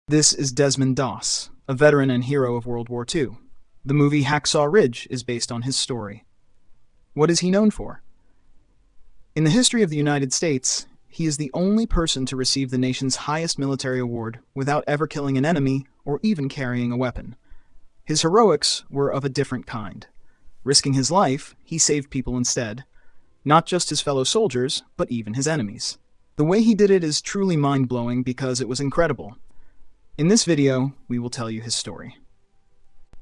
This is Desmond Doss, a veteran and hero of World War II. The movie Hacksaw Ridge is based on his story. What is he known for? In the history of the United States, he is the only person to receive the nation's highest military award without ever killing an enemy or even carrying a weapon. His heroics were of a different kind. Risking his life, he saved people instead. Not just his fellow soldiers, but even his enemies. The way he did it is truly mind-blowing because it was incredible. In this video, we will tell you his story.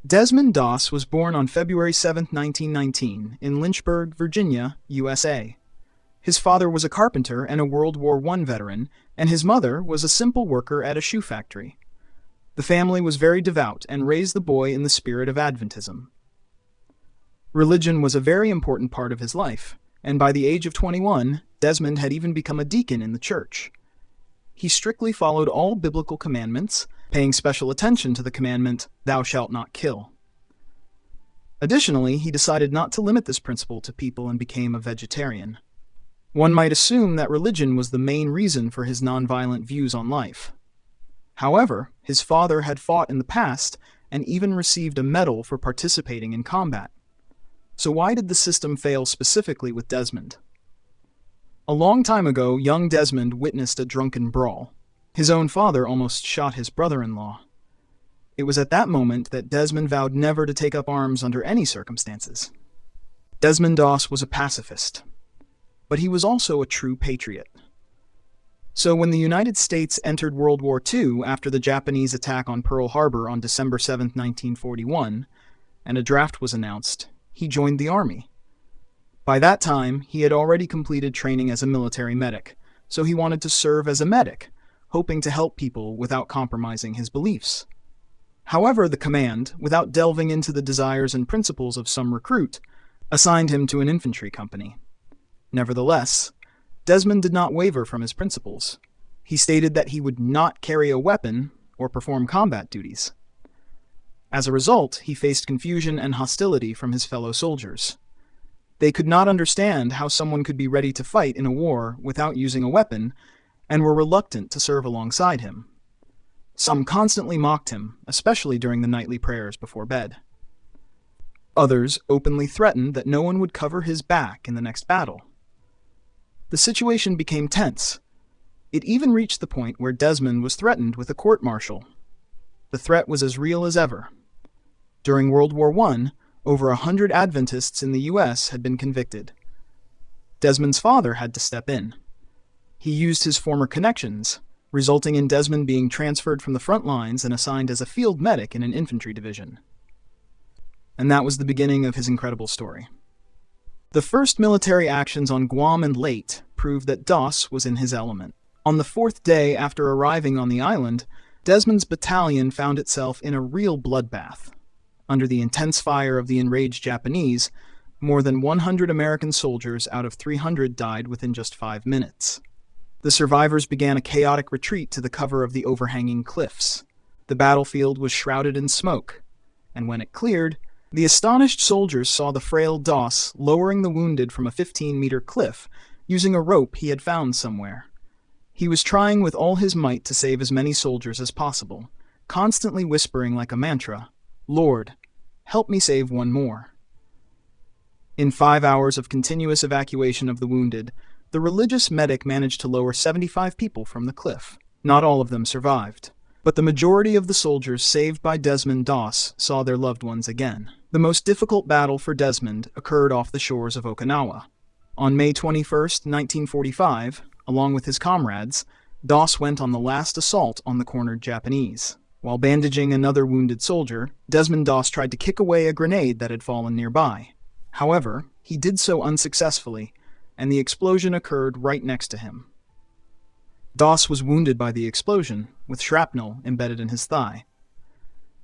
Desmond Doss was born on February 7, 1919, in Lynchburg, Virginia, USA. His father was a carpenter and a World War I veteran, and his mother was a simple worker at a shoe factory. The family was very devout and raised the boy in the spirit of Adventism. Religion was a very important part of his life, and by the age of 21, Desmond had even become a deacon in the church. He strictly followed all biblical commandments, paying special attention to the commandment, "Thou shalt not kill." Additionally, he decided not to limit this principle to people and became a vegetarian. One might assume that religion was the main reason for his nonviolent views on life. However, his father had fought in the past and even received a medal for participating in combat. So why did the system fail specifically with Desmond? A long time ago, young Desmond witnessed a drunken brawl. His own father almost shot his brother-in-law. It was at that moment that Desmond vowed never to take up arms under any circumstances. Desmond Doss was a pacifist, but he was also a true patriot. So when the United States entered World War II after the Japanese attack on Pearl Harbor on December 7, 1941, and a draft was announced, he joined the Army. By that time, he had already completed training as a military medic, so he wanted to serve as a medic, hoping to help people without compromising his beliefs. However, the command, without delving into the desires and principles of some recruit, assigned him to an infantry company. Nevertheless, Desmond did not waver from his principles. He stated that he would not carry a weapon or perform combat duties. As a result, he faced confusion and hostility from his fellow soldiers. They could not understand how someone could be ready to fight in a war without using a weapon, and were reluctant to serve alongside him. Some constantly mocked him, especially during the nightly prayers before bed. Others openly threatened that no one would cover his back in the next battle. The situation became tense. It even reached the point where Desmond was threatened with a court-martial. The threat was as real as ever. During World War I, over 100 Adventists in the U.S. had been convicted. Desmond's father had to step in. He used his former connections, resulting in Desmond being transferred from the front lines and assigned as a field medic in an infantry division. And that was the beginning of his incredible story. The first military actions on Guam and Leyte proved that Doss was in his element. On the fourth day after arriving on the island, Desmond's battalion found itself in a real bloodbath. Under the intense fire of the enraged Japanese, more than 100 American soldiers out of 300 died within just 5 minutes. The survivors began a chaotic retreat to the cover of the overhanging cliffs. The battlefield was shrouded in smoke, and when it cleared, the astonished soldiers saw the frail Doss lowering the wounded from a 15-meter cliff using a rope he had found somewhere. He was trying with all his might to save as many soldiers as possible, constantly whispering like a mantra, "Lord, help me save one more." In 5 hours of continuous evacuation of the wounded, the religious medic managed to lower 75 people from the cliff. Not all of them survived, but the majority of the soldiers saved by Desmond Doss saw their loved ones again. The most difficult battle for Desmond occurred off the shores of Okinawa. On May 21, 1945, along with his comrades, Doss went on the last assault on the cornered Japanese. While bandaging another wounded soldier, Desmond Doss tried to kick away a grenade that had fallen nearby. However, he did so unsuccessfully, and the explosion occurred right next to him. Doss was wounded by the explosion, with shrapnel embedded in his thigh.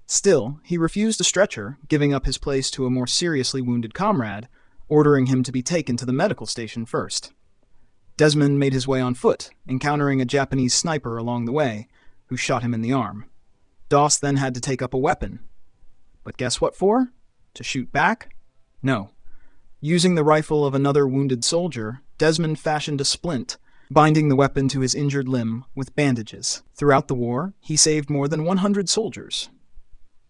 Still, he refused a stretcher, giving up his place to a more seriously wounded comrade, ordering him to be taken to the medical station first. Desmond made his way on foot, encountering a Japanese sniper along the way, who shot him in the arm. Doss then had to take up a weapon. But guess what for? To shoot back? No. Using the rifle of another wounded soldier, Desmond fashioned a splint, binding the weapon to his injured limb with bandages. Throughout the war, he saved more than 100 soldiers.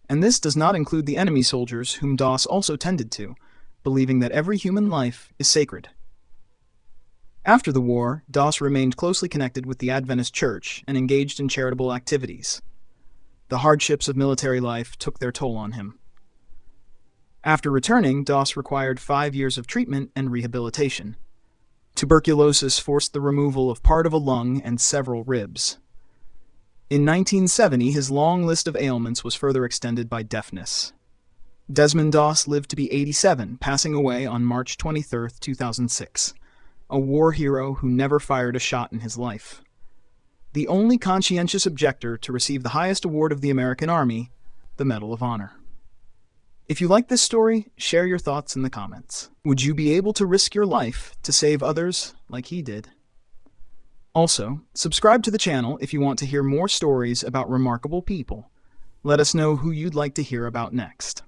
And this does not include the enemy soldiers whom Doss also tended to, believing that every human life is sacred. After the war, Doss remained closely connected with the Adventist Church and engaged in charitable activities. The hardships of military life took their toll on him. After returning, Doss required 5 years of treatment and rehabilitation. Tuberculosis forced the removal of part of a lung and several ribs. In 1970, his long list of ailments was further extended by deafness. Desmond Doss lived to be 87, passing away on March 23, 2006, a war hero who never fired a shot in his life. The only conscientious objector to receive the highest award of the American Army, the Medal of Honor. If you like this story, share your thoughts in the comments. Would you be able to risk your life to save others like he did? Also, subscribe to the channel if you want to hear more stories about remarkable people. Let us know who you'd like to hear about next.